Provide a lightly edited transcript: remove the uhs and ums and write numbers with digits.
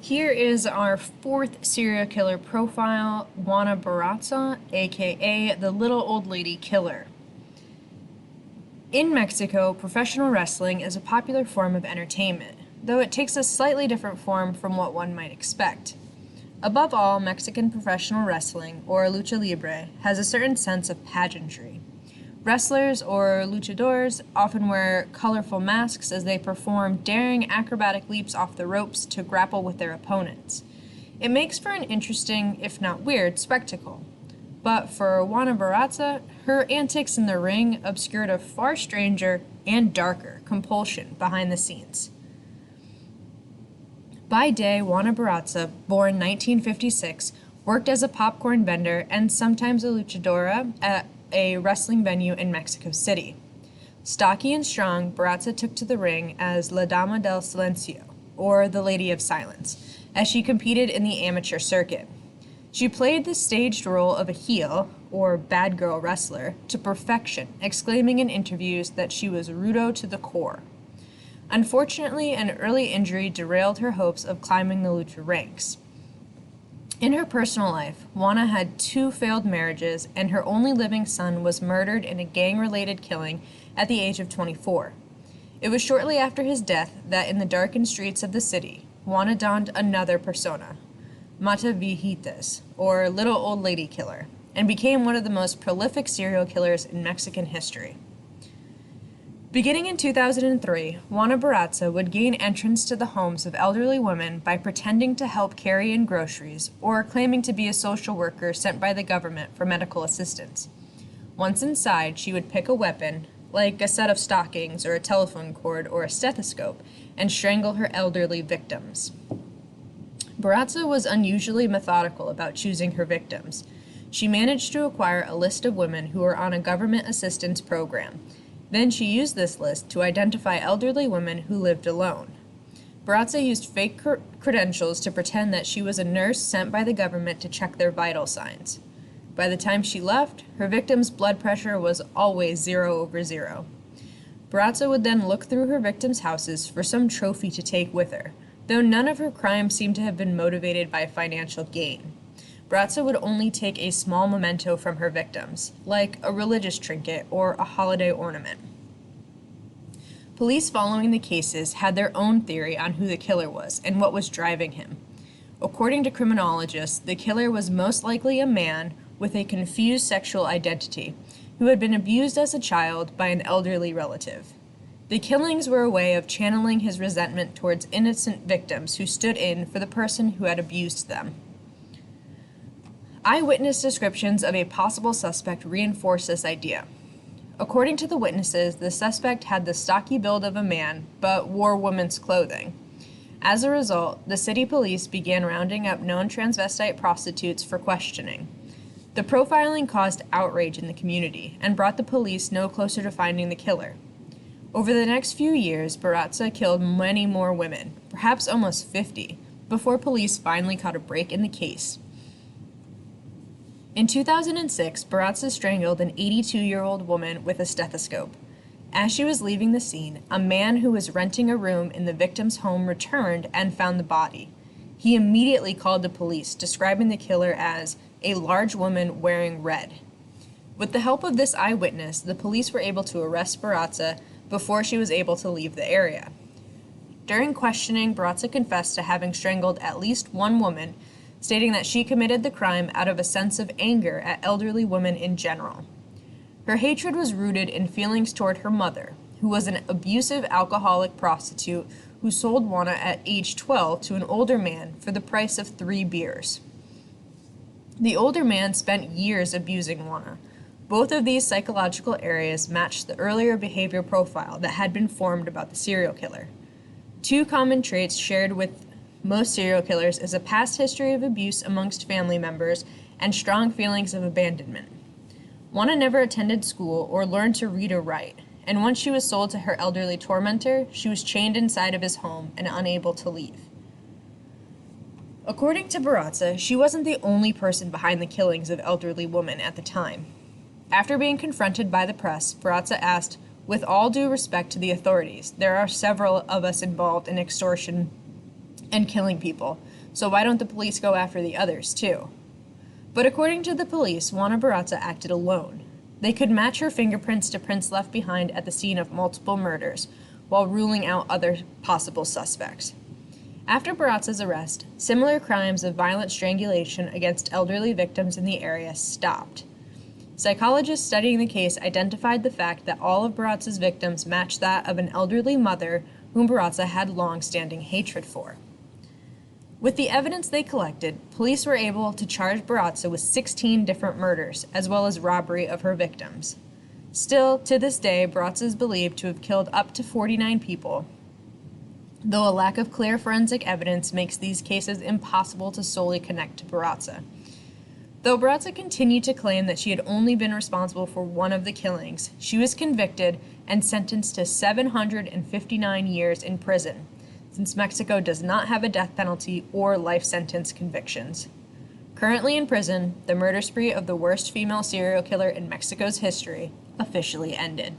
Here is our fourth serial killer profile, Juana Barraza, aka the Little Old Lady Killer. In Mexico, professional wrestling is a popular form of entertainment, though it takes a slightly different form from what one might expect. Above all, Mexican professional wrestling, or lucha libre, has a certain sense of pageantry. Wrestlers, or luchadors, often wear colorful masks as they perform daring acrobatic leaps off the ropes to grapple with their opponents. It makes for an interesting, if not weird, spectacle. But for Juana Barraza, her antics in the ring obscured a far stranger and darker compulsion behind the scenes. By day, Juana Barraza, born 1956, worked as a popcorn vendor and sometimes a luchadora at a wrestling venue in Mexico City. Stocky and strong, Barraza took to the ring as La Dama del Silencio, or the Lady of Silence, as she competed in the amateur circuit. She played the staged role of a heel, or bad girl wrestler, to perfection, exclaiming in interviews that she was rudo to the core. Unfortunately, an early injury derailed her hopes of climbing the lucha ranks. In her personal life, Juana had 2 failed marriages, and her only living son was murdered in a gang-related killing at the age of 24. It was shortly after his death that in the darkened streets of the city, Juana donned another persona, Mata Viejitas, or Little Old Lady Killer, and became one of the most prolific serial killers in Mexican history. Beginning in 2003, Juana Barraza would gain entrance to the homes of elderly women by pretending to help carry in groceries or claiming to be a social worker sent by the government for medical assistance. Once inside, she would pick a weapon, like a set of stockings or a telephone cord or a stethoscope, and strangle her elderly victims. Barraza was unusually methodical about choosing her victims. She managed to acquire a list of women who were on a government assistance program. Then she used this list to identify elderly women who lived alone. Barraza used fake credentials to pretend that she was a nurse sent by the government to check their vital signs. By the time she left, her victim's blood pressure was always 0/0. Barraza would then look through her victims' houses for some trophy to take with her, though none of her crimes seemed to have been motivated by financial gain. Barraza would only take a small memento from her victims, like a religious trinket or a holiday ornament. Police following the cases had their own theory on who the killer was and what was driving him. According to criminologists, the killer was most likely a man with a confused sexual identity who had been abused as a child by an elderly relative. The killings were a way of channeling his resentment towards innocent victims who stood in for the person who had abused them. Eyewitness descriptions of a possible suspect reinforce this idea. According to the witnesses, the suspect had the stocky build of a man, but wore women's clothing. As a result, the city police began rounding up known transvestite prostitutes for questioning. The profiling caused outrage in the community and brought the police no closer to finding the killer. Over the next few years, Barraza killed many more women, perhaps almost 50, before police finally caught a break in the case. In 2006, Barraza strangled an 82-year-old woman with a stethoscope. As she was leaving the scene, a man who was renting a room in the victim's home returned and found the body. He immediately called the police, describing the killer as a large woman wearing red. With the help of this eyewitness, the police were able to arrest Barraza before she was able to leave the area. During questioning, Barraza confessed to having strangled at least one woman, stating that she committed the crime out of a sense of anger at elderly women in general. Her hatred was rooted in feelings toward her mother, who was an abusive alcoholic prostitute who sold Juana at age 12 to an older man for the price of 3 beers. The older man spent years abusing Juana. Both of these psychological areas matched the earlier behavior profile that had been formed about the serial killer. 2 common traits shared with most serial killers is a past history of abuse amongst family members and strong feelings of abandonment. Juana never attended school or learned to read or write, and once she was sold to her elderly tormentor, she was chained inside of his home and unable to leave. According to Barraza, she wasn't the only person behind the killings of elderly women at the time. After being confronted by the press, Barraza asked, "With all due respect to the authorities, there are several of us involved in extortion and killing people, so why don't the police go after the others too? But according to the police, Juana Barraza acted alone. They could match her fingerprints to prints left behind at the scene of multiple murders, while ruling out other possible suspects. After Barraza's arrest, similar crimes of violent strangulation against elderly victims in the area stopped. Psychologists studying the case identified the fact that all of Barraza's victims matched that of an elderly mother whom Barraza had long-standing hatred for. With the evidence they collected, police were able to charge Barraza with 16 different murders, as well as robbery of her victims. Still, to this day, Barraza is believed to have killed up to 49 people, though a lack of clear forensic evidence makes these cases impossible to solely connect to Barraza. Though Barraza continued to claim that she had only been responsible for one of the killings, she was convicted and sentenced to 759 years in prison, since Mexico does not have a death penalty or life sentence convictions. Currently in prison, the murder spree of the worst female serial killer in Mexico's history officially ended.